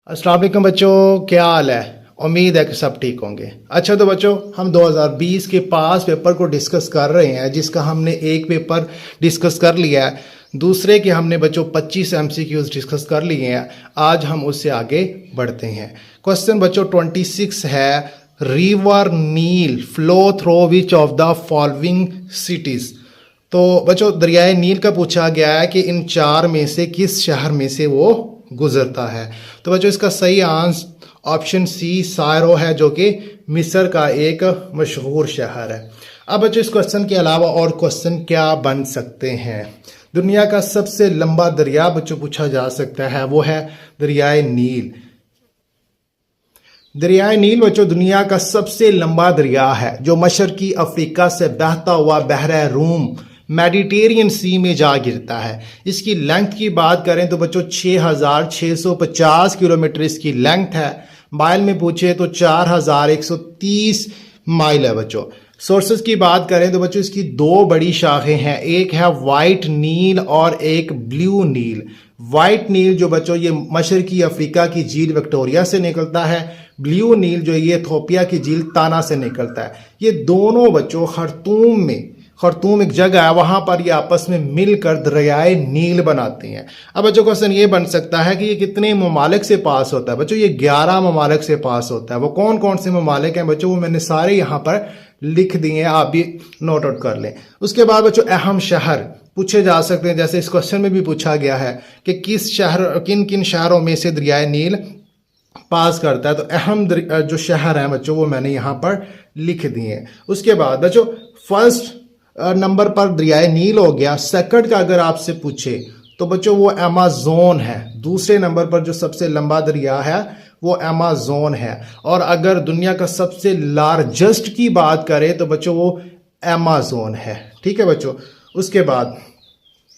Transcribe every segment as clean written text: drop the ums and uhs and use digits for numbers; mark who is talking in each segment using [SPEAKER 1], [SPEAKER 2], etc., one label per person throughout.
[SPEAKER 1] अस्सलाम वालेकुम बच्चों, क्या हाल है। उम्मीद है कि सब ठीक होंगे। अच्छा तो बच्चों, हम 2020 के पास पेपर को डिस्कस कर रहे हैं, जिसका हमने एक पेपर डिस्कस कर लिया है, दूसरे के हमने बच्चों 25 MCQs डिस्कस कर लिए हैं। आज हम उससे आगे बढ़ते हैं। क्वेश्चन बच्चों 26 है, river Nile flow through which of the following cities. तो बच्चों दरियाए नील का पूछा गया है कि इन चार में से किस शहर में से वो गुजरता है। तो बच्चों इसका सही आंसर ऑप्शन सी सायरो है, जो कि मिस्र का एक मशहूर शहर है। अब बच्चों इस क्वेश्चन के अलावा और क्वेश्चन क्या बन सकते हैं। दुनिया का सबसे लंबा दरिया बच्चों पूछा जा सकता है, वो है दरियाए नील। दरियाए नील बच्चों दुनिया का सबसे लंबा दरिया है, जो मशरकी अफ्रीका से बहता हुआ बहरा रूम मेडिटेरियन सी में जा गिरता है। इसकी लेंथ की बात करें तो बच्चों 6,650 किलोमीटर इसकी लेंथ है। माइल में पूछे तो 4,130 माइल है बच्चों। सोर्सेज की बात करें तो बच्चों इसकी दो बड़ी शाखें हैं, एक है वाइट नील और एक ब्लू नील। वाइट नील जो बच्चों ये मशरकी अफ्रीका की झील विक्टोरिया से निकलता है, ब्लू नील जो ये इथोपिया की झील ताना से निकलता है। ये दोनों बच्चों खर्तूम एक जगह है, वहां पर ये आपस में मिलकर दरियाए नील बनाते हैं। अब बच्चों क्वेश्चन ये बन सकता है कि ये कितने ममालिक से पास होता है। बच्चों ये 11 ममालिक से पास होता है। वो कौन कौन से ममालिक हैं बच्चों, वो मैंने सारे यहाँ पर लिख दिए हैं, आप भी नोट आउट कर लें। उसके बाद बच्चों अहम शहर पूछे जा सकते हैं, जैसे इस क्वेश्चन में भी पूछा गया है कि किन किन शहरों में से दरियाए नील पास करता है। तो अहम जो शहर हैं बच्चों वो मैंने यहाँ पर लिख दिए हैं। उसके बाद बच्चों फर्स्ट नंबर पर दरियाए नील हो गया। सेकंड का अगर आपसे पूछे तो बच्चों वो अमेज़न है। दूसरे नंबर पर जो सबसे लंबा दरिया है वो अमेज़न है। और अगर दुनिया का सबसे लार्जेस्ट की बात करें तो बच्चों वो अमेज़न है। ठीक है बच्चों। उसके बाद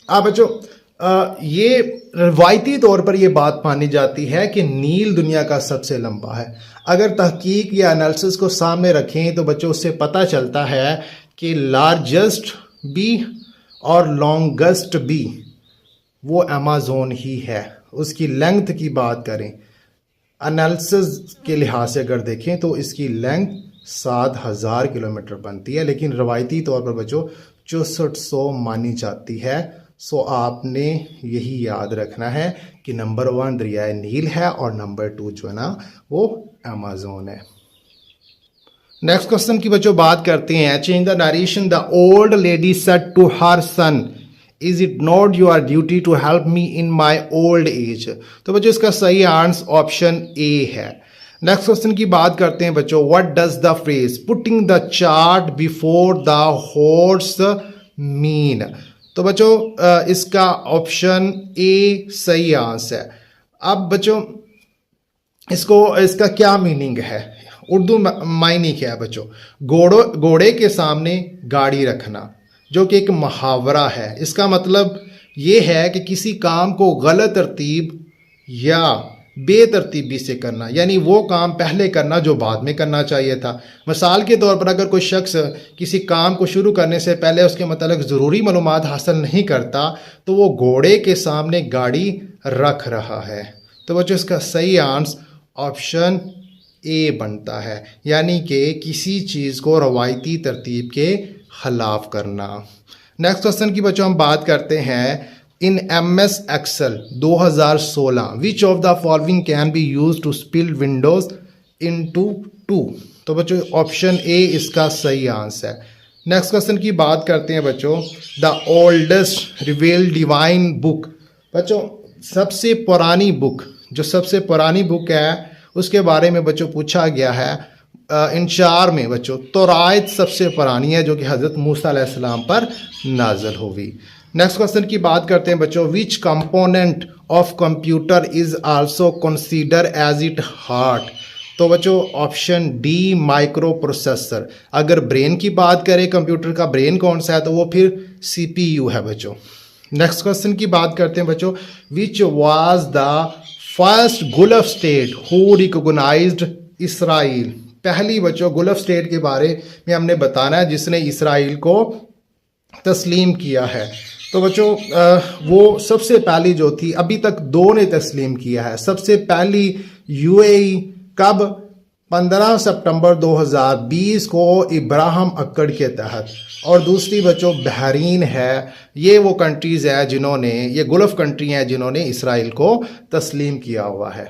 [SPEAKER 1] बच्चों ये रवायती तौर पर ये बात मानी जाती है कि नील दुनिया का सबसे लंबा है। अगर तहकीक या एनालिसिस को सामने रखें तो बच्चों उससे पता चलता है कि लार्जेस्ट भी और लॉन्गेस्ट भी वो अमेज़न ही है। उसकी लेंथ की बात करें, एनालिसिस के लिहाज से अगर देखें तो इसकी लेंथ 7,000 किलोमीटर बनती है, लेकिन रवायती तौर पर बच्चों 6400 मानी जाती है। सो आपने यही याद रखना है कि नंबर 1 दरियाए नील है और नंबर 2 जो है ना वो अमेज़न है। नेक्स्ट क्वेश्चन की बच्चों बात करते हैं। Change the narration. The old lady said to her son, is it not your duty to help me in my old age. तो बच्चों इसका सही आंसर ऑप्शन ए है। नेक्स्ट क्वेश्चन की बात करते हैं बच्चों। What does the phrase putting the chart before the horse mean. तो बच्चों इसका ऑप्शन ए सही आंसर है। अब बच्चों इसका क्या मीनिंग है, उर्दू मायने क्या है बच्चों। घोड़े के सामने गाड़ी रखना, जो कि एक मुहावरा है। इसका मतलब ये है कि किसी काम को गलत तरतीब या बेतरतीबी से करना, यानी वो काम पहले करना जो बाद में करना चाहिए था। मिसाल के तौर पर अगर कोई शख्स किसी काम को शुरू करने से पहले उसके मतलब ज़रूरी मालूमात हासिल नहीं करता तो वो घोड़े के सामने गाड़ी रख रहा है। तो बच्चों इसका सही आंसर ऑप्शन ए बनता है, यानी कि किसी चीज़ को रवायती तरतीब के खिलाफ करना। नेक्स्ट क्वेश्चन की बच्चों हम बात करते हैं। In MS Excel 2016 which of the following can be use to split windows into 2। तो बच्चों ऑप्शन ए इसका सही आंसर है। नेक्स्ट क्वेश्चन की बात करते हैं बच्चों। The oldest revealed divine book. बच्चों सबसे पुरानी बुक, जो सबसे पुरानी बुक है उसके बारे में बच्चों पूछा गया है। इन चार में बच्चों तौरात सबसे पुरानी है, जो कि हज़रत मूसा अलैहिस्सलाम पर नाज़िल हुई। नेक्स्ट क्वेश्चन की बात करते हैं बच्चों। Which component of computer is also consider as it heart. तो बच्चों ऑप्शन डी माइक्रो प्रोसेसर। अगर ब्रेन की बात करें, कंप्यूटर का ब्रेन कौन सा है, तो वो फिर CPU है बच्चों। नेक्स्ट क्वेश्चन की बात करते हैं बच्चों। Which was the first gulf state who recognized Israel. पहली बच्चों गुल्फ स्टेट के बारे में हमने बताना है जिसने इसराइल को तस्लीम किया है। तो बच्चों वो सबसे पहली जो थी, अभी तक दो ने तस्लीम किया है। सबसे पहली यूएई कब? 15 सितंबर 2020 को इब्राहिम अक्कड़ के तहत। और दूसरी बच्चों बहरीन है। ये वो कंट्रीज़ है जिन्होंने, ये गल्फ कंट्री हैं जिन्होंने इसराइल को तस्लीम किया हुआ है।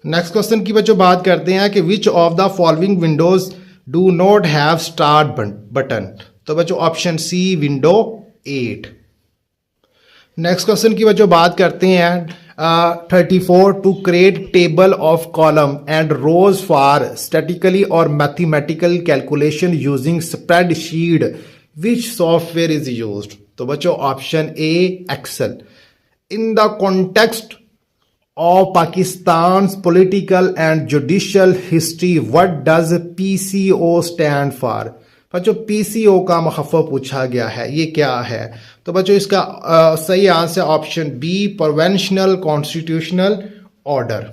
[SPEAKER 1] नेक्स्ट क्वेश्चन की बच्चों बात करते हैं कि which of the following windows do not have start button. तो बच्चों option C window 8। Next question की बच्चों बात करते हैं 34 to create table of column and rows for statically और mathematical calculation using spreadsheet which software is used. तो बच्चों option A Excel. In the context of Pakistan's political and judicial history, what does PCO stand for? बच्चों PCO का मुखफ़्फ़ पूछा गया है, ये क्या है? तो बच्चों इसका सही answer option B provisional constitutional order.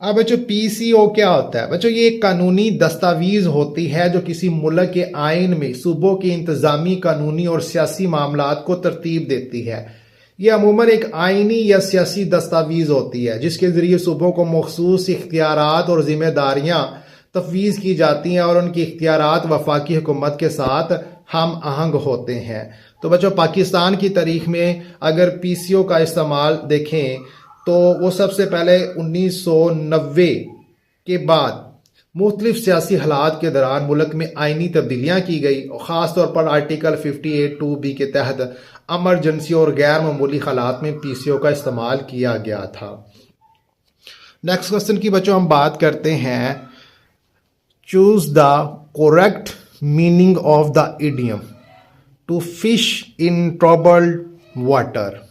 [SPEAKER 1] अब बच्चों PCO क्या होता है? बच्चों ये एक कानूनी दस्तावेज होती है जो किसी मुल्क के आइन में सूबों के इंतज़ामी, कानूनी और सियासी मामलात को तरतीब देती है। यह अमूमन एक आइनी या सियासी दस्तावेज होती है जिसके ज़रिए सूबों को मखसूस इख्तियारात और ज़िम्मेदारियाँ तफवीज़ की जाती हैं और उनकी इख्तियारात वफाकी हुकूमत के साथ हम आहंग होते हैं। तो बच्चों पाकिस्तान की तारीख में अगर PCO का इस्तेमाल देखें तो वो सबसे पहले 1990 के बाद मुख्तलिफ सियासी हालात के दौरान मुल्क में आइनी तब्दीलियाँ की गई और ख़ास तौर पर आर्टिकल 58(2)B के तहत एमरजेंसी और गैर मामूली हालात में PCO का इस्तेमाल किया गया था। नेक्स्ट क्वेश्चन की बच्चों हम बात करते हैं choose the correct meaning of the idiom to fish in troubled water.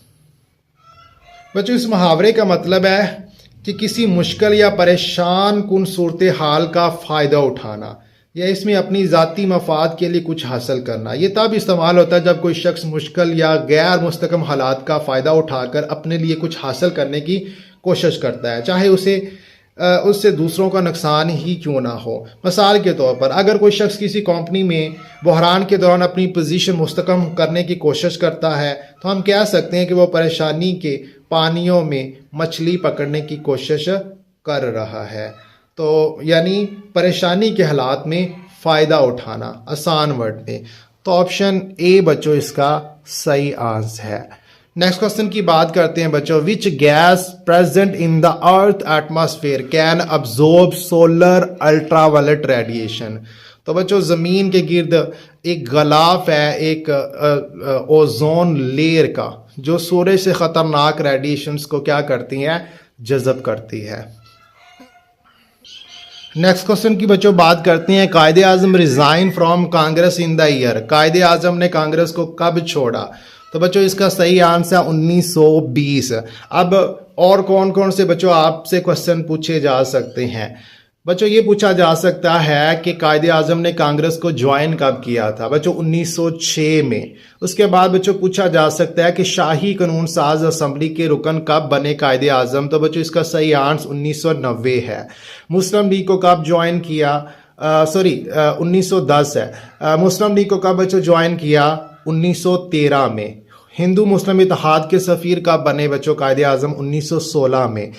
[SPEAKER 1] बच्चों इस मुहावरे का मतलब है कि किसी मुश्किल या परेशान कुन सूरत हाल का फ़ायदा उठाना या इसमें अपनी ज़ाती मफाद के लिए कुछ हासिल करना। ये तब इस्तेमाल होता है जब कोई शख्स मुश्किल या गैर मुस्तकम हालात का फ़ायदा उठाकर अपने लिए कुछ हासिल करने की कोशिश करता है, चाहे उससे दूसरों का नुकसान ही क्यों ना हो। मिसाल के तौर पर अगर कोई शख्स किसी कंपनी में बहरान के दौरान अपनी पोजीशन मुस्तकम करने की कोशिश करता है तो हम कह सकते हैं कि वो परेशानी के पानियों में मछली पकड़ने की कोशिश कर रहा है। तो यानी परेशानी के हालात में फ़ायदा उठाना, आसान वर्ड में। तो ऑप्शन ए बच्चों इसका सही आंसर है। नेक्स्ट क्वेश्चन की बात करते हैं बच्चों which gas present in the earth atmosphere can absorb solar ultraviolet radiation. तो बच्चों ज़मीन के गिर्द एक गलाफ है, एक ओजोन लेयर का, जो सूरज से ख़तरनाक रेडिएशंस को क्या करती हैं, जज़ब करती है। नेक्स्ट क्वेश्चन की बच्चों बात करते हैं Quaid Azam resign from Congress in the year. Quaid Azam ने कांग्रेस को कब छोड़ा? तो बच्चों इसका सही आंसर 1920। अब और कौन कौन से बच्चों आपसे क्वेश्चन पूछे जा सकते हैं? बच्चों ये पूछा जा सकता है कि कायदे आज़म ने कांग्रेस को ज्वाइन कब किया था? बच्चों 1906 में। उसके बाद बच्चों पूछा जा सकता है कि शाही कानून साज असम्बली के रुकन कब बने कायदे आज़म? तो बच्चों इसका सही आंसर 1990 है। मुस्लिम लीग को कब ज्वाइन किया? 1910 है। मुस्लिम लीग को कब बच्चों ज्वाइन किया? 1913 में। हिंदू मुस्लिम इत्तेहाद के सफ़ीर कब बने बच्चों कायदे आज़म? 1916 में।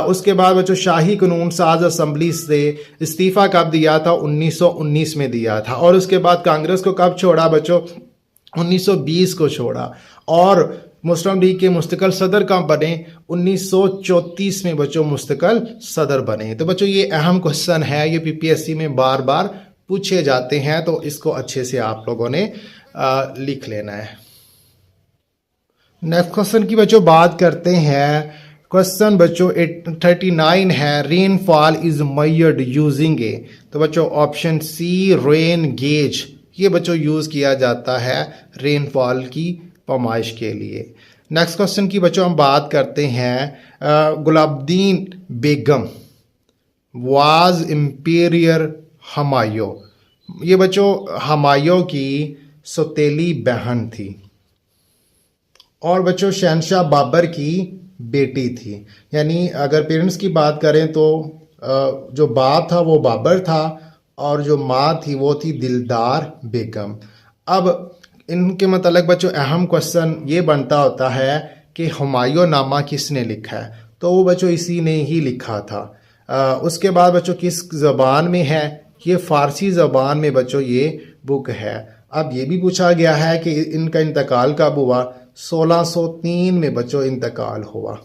[SPEAKER 1] उसके बाद बच्चों शाही कानून साज असम्बली से इस्तीफ़ा कब दिया था? 1919 में दिया था। और उसके बाद कांग्रेस को कब छोड़ा बच्चों? 1920 को छोड़ा। और मुस्लिम लीग के मुस्तकिल सदर कब बने? 1934 में बच्चों मुस्तकिल सदर बने। तो बच्चों ये अहम क्वेश्चन है, ये PPSC में बार बार पूछे जाते हैं, तो इसको अच्छे से आप लोगों ने लिख लेना है। नेक्स्ट क्वेश्चन की बच्चों बात करते हैं। क्वेश्चन बच्चों 39 है रेनफॉल इज मेजर्ड यूजिंग ए। तो बच्चों ऑप्शन सी रेन गेज, ये बच्चों यूज़ किया जाता है रेनफॉल की पैमाइश के लिए। नेक्स्ट क्वेश्चन की बच्चों हम बात करते हैं गुलाबुद्दीन बेगम वाज इंपीरियर हमायूं। ये बच्चों हमायूं की सौतेली बहन थी और बच्चों शहंशाह बाबर की बेटी थी। यानी अगर पेरेंट्स की बात करें तो जो बाप था वो बाबर था और जो माँ थी वो थी दिलदार बेगम। अब इनके मतलब बच्चों अहम क्वेश्चन ये बनता होता है कि हुमायूं नामा किसने लिखा है? तो वो बच्चों इसी ने ही लिखा था। उसके बाद बच्चों किस ज़बान में है? ये फ़ारसी ज़बान में बच्चों ये बुक है। अब ये भी पूछा गया है कि इनका इंतकाल कब हुआ? 1603 में बच्चों इंतकाल हुआ।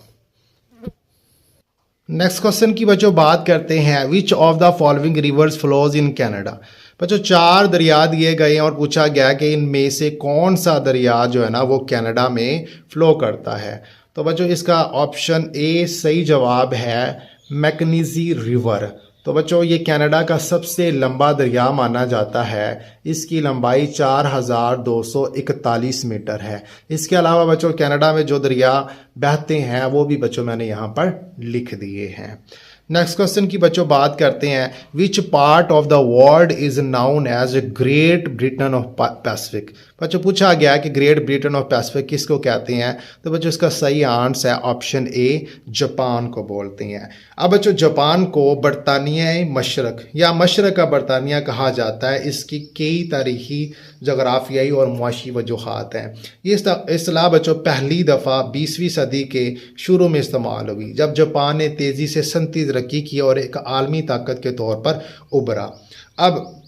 [SPEAKER 1] नेक्स्ट क्वेश्चन की बच्चों बात करते हैं, विच of the following rivers flows in Canada. बच्चों 4 दरिया दिए गए हैं और पूछा गया कि इनमें से कौन सा दरिया जो है ना वो कनाडा में फ्लो करता है। तो बच्चों इसका ऑप्शन ए सही जवाब है, मैकेनिजी रिवर। तो बच्चों ये कनाडा का सबसे लंबा दरिया माना जाता है। इसकी लंबाई 4241 मीटर है। इसके अलावा बच्चों कनाडा में जो दरिया बहते हैं वो भी बच्चों मैंने यहाँ पर लिख दिए हैं। नेक्स्ट क्वेश्चन की बच्चों बात करते हैं, which part of the world is known as Great Britain of Pacific. बच्चों पूछा गया कि ग्रेट ब्रिटेन ऑफ पैसिफिक किसको कहते हैं। तो बच्चों इसका सही आंसर है ऑप्शन ए, जापान को बोलते हैं। अब बच्चों जापान को बरतानियाई मशरक या मशरक का बरतानिया कहा जाता है। इसकी कई तारीखी, जगराफियाई और मुआशी वजूहात हैं। ये इस्तेलाह बच्चों पहली दफ़ा 20वीं सदी के शुरू में इस्तेमाल हुई जब जापान ने तेज़ी से सनती तरक्की की और एक आलमी ताकत के तौर पर उभरा। अब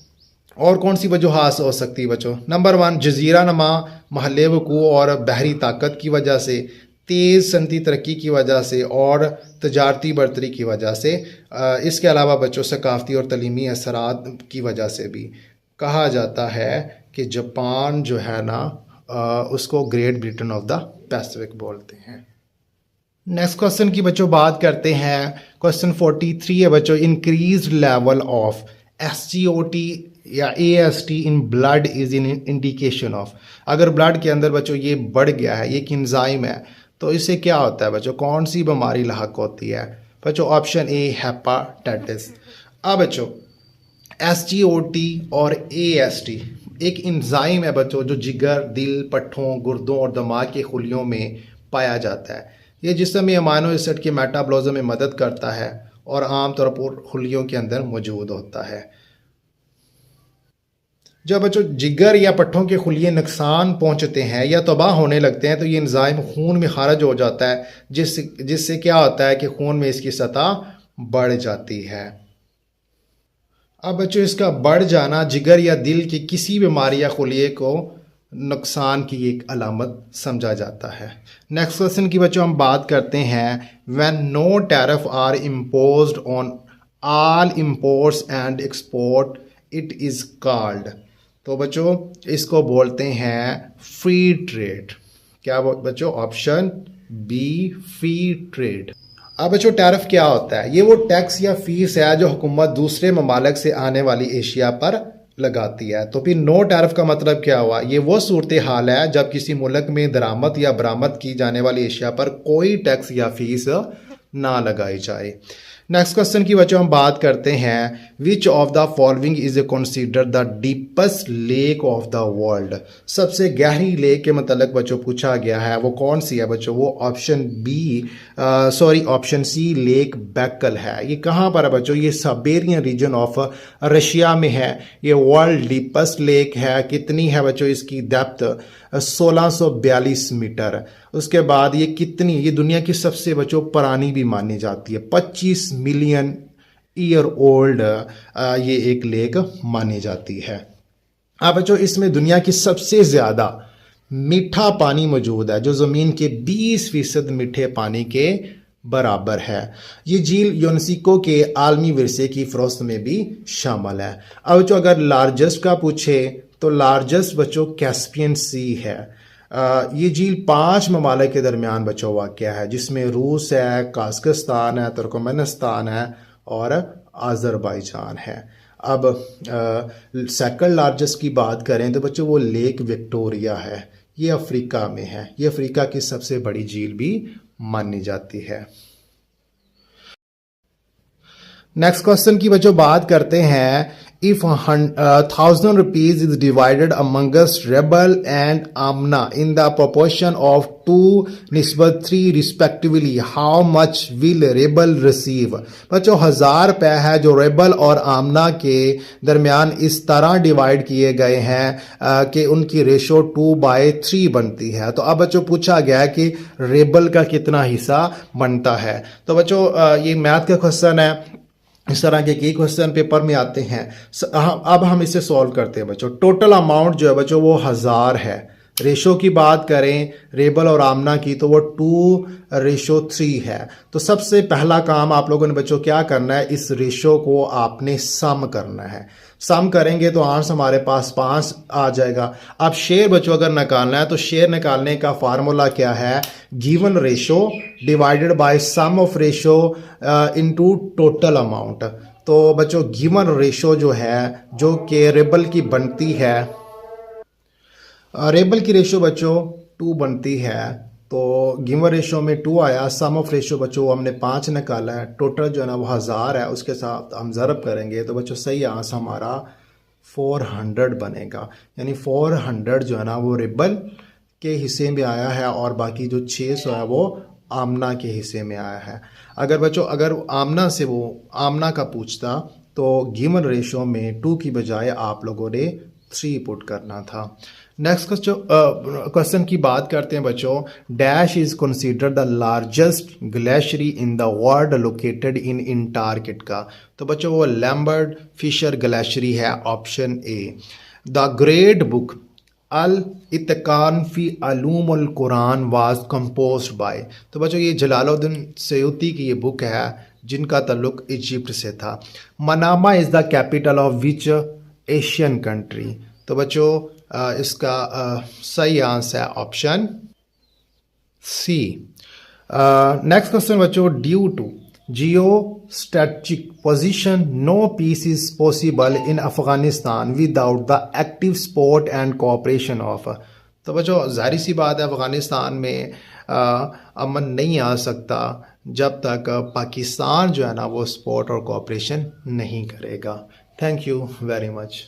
[SPEAKER 1] और कौन सी वजूहात हो सकती है बच्चों? नंबर 1, जजीरा नमा महल वकूअ और बहरी ताकत की वजह से, तेज़ सनती तरक्की की वजह से और तजारती बरतरी की वजह से। इसके अलावा बच्चों सकाफ़ती और तलीमी असरात की वजह से भी कहा जाता है कि जापान जो है ना उसको great Britain of the Pacific बोलते हैं। नेक्स्ट क्वेश्चन की बच्चों बात करते हैं, क्वेश्चन 43 है बच्चों, इंक्रीज लेवल ऑफ SGOT या AST in blood is in indication of. अगर ब्लड के अंदर बच्चों ये बढ़ गया है, ये एक इंजाइम है, तो इससे क्या होता है बच्चों? कौन सी बीमारी लाहक होती है बच्चों? ऑप्शन ए, हेपाटाइटिस। अब बच्चों SGOT और AST एक इंजाइम है बच्चों जो जिगर, दिल, पट्ठों, गुर्दों और दिमाग के खुलियों में पाया जाता है। ये जिस्म में अमाइनो एसिड के मेटाबॉलिज्म में मदद करता है और आमतौर पर खुलियों के अंदर मौजूद होता है। जब बच्चों जिगर या पट्ठों के खुलिये नुकसान पहुंचते हैं या तबाह होने लगते हैं तो ये एंजाइम खून में खारिज हो जाता है, जिससे क्या होता है कि खून में इसकी सतह बढ़ जाती है। अब बच्चों इसका बढ़ जाना जिगर या दिल की किसी बीमारी या खुलिये को नुकसान की एक अलामत समझा जाता है। नेक्स्ट क्वेश्चन की बच्चों हम बात करते हैं, when no tariff are imposed on all imports and export it is called. तो बच्चों इसको बोलते हैं फ्री ट्रेड। क्या बच्चों? Option B, free trade. अब बच्चों टैरिफ क्या होता है? ये वो टैक्स या फीस है जो हुकूमत दूसरे ममालिक से आने वाली एशिया पर लगाती है। तो फिर नो टैरिफ का मतलब क्या हुआ? ये वो सूरत हाल है जब किसी मुल्क में दरामद या बरामद की जाने वाली एशिया पर कोई टैक्स या फीस ना लगाई जाए। नेक्स्ट क्वेश्चन की बच्चों हम बात करते हैं, विच of the following is consider the deepest lake of the world. सबसे गहरी लेक के मतलब बच्चों पूछा गया है, वो कौन सी है बच्चों? वो ऑप्शन सी, लेक बैकल है। ये कहाँ पर है बच्चों? ये साइबेरियन रीजन ऑफ रशिया में है। ये वर्ल्ड डीपेस्ट लेक है। कितनी है बच्चों? इसकी डेप्थ 1642 मीटर। उसके बाद ये दुनिया की सबसे बच्चों पुरानी भी मानी जाती है। 25 मिलियन ईयर ओल्ड ये एक लेक मानी जाती है। अब बच्चों इसमें दुनिया की सबसे ज़्यादा मीठा पानी मौजूद है जो ज़मीन के 20% मीठे पानी के बराबर है। ये झील यूनेस्को के आलमी विरसे की फहरिस्त में भी शामिल है। अब जो अगर लार्जेस्ट का पूछे तो लार्जेस्ट बच्चों कैस्पियन सी है। ये झील 5 ममालिक के दरमियान बच्चों वाक़या है, जिसमें रूस है, काज़ाकिस्तान है, तुर्कमेनिस्तान है और आज़रबाईजान है। अब सेकंड लार्जेस्ट की बात करें तो बच्चों वो लेक विक्टोरिया है। ये अफ्रीका में है। ये अफ्रीका की सबसे बड़ी झील भी मानी जाती है। नेक्स्ट क्वेश्चन की बच्चों बात करते हैं, if 1,000 rupees is divided amongst rebel and amna in the proportion of 2:3 respectively, how much will rebel receive? बच्चों 1,000 रुपए है जो रेबल और आमना के दरमियान इस तरह डिवाइड किए गए हैं कि उनकी रेशो 2/3 बनती है। तो अब बच्चों पूछा गया है कि रेबल का कितना हिस्सा बनता है। तो बच्चों ये मैथ का क्वेश्चन है, इस तरह के कई क्वेश्चन पेपर में आते हैं। अब हम इसे सॉल्व करते हैं बच्चों। टोटल अमाउंट जो है बच्चों वो 1,000 है। रेशो की बात करें रेबल और आमना की तो वो 2:3 है। तो सबसे पहला काम आप लोगों ने बच्चों क्या करना है, इस रेशो को आपने सम करना है। सम करेंगे तो आंसर हमारे पास 5 आ जाएगा। अब शेयर बच्चों अगर निकालना है तो शेयर निकालने का फार्मूला क्या है, given ratio divided by sum of ratio into total amount. तो बच्चों गिवन रेशो जो है जो कि रेबल की बनती है, रेबल की रेशो बच्चों 2 बनती है, तो गिवन रेशो में 2 आया। सम ऑफ रेशो बच्चों हमने 5 निकाला है। टोटल जो है ना वो 1,000 है, उसके साथ हम ज़रब करेंगे तो बच्चों सही आंसर हमारा 400 बनेगा। यानी 400 जो है ना वो रेबल के हिस्से में आया है और बाकी जो 600 है वो आमना के हिस्से में आया है। अगर बच्चों अगर आमना से वो आमना का पूछता तो गिवन रेशो में 2 की बजाय आप लोगों ने 3 पुट करना था। नेक्स्ट क्वेश्चन की बात करते हैं बच्चों। Dash is considered the largest glacier in the world located in Antarctica. तो बच्चों वो लैम्बर्ट फिशर ग्लेशियरी है, option A. The great book Al Itqan fi Ulum al Quran was composed by. तो बच्चों ये जलालुद्दीन सयूती की ये बुक है जिनका ताल्लुक इजिप्ट से था। Manama is the capital of which Asian country. तो बच्चों इसका सही आंसर है ऑप्शन सी। नेक्स्ट क्वेश्चन बच्चों, due to geo strategic position no peace is possible in Afghanistan without the active support and cooperation of. तो बच्चों जाहिर सी बात है अफगानिस्तान में अमन नहीं आ सकता जब तक पाकिस्तान जो है ना वो सपोर्ट और कोऑपरेशन नहीं करेगा। Thank you very much.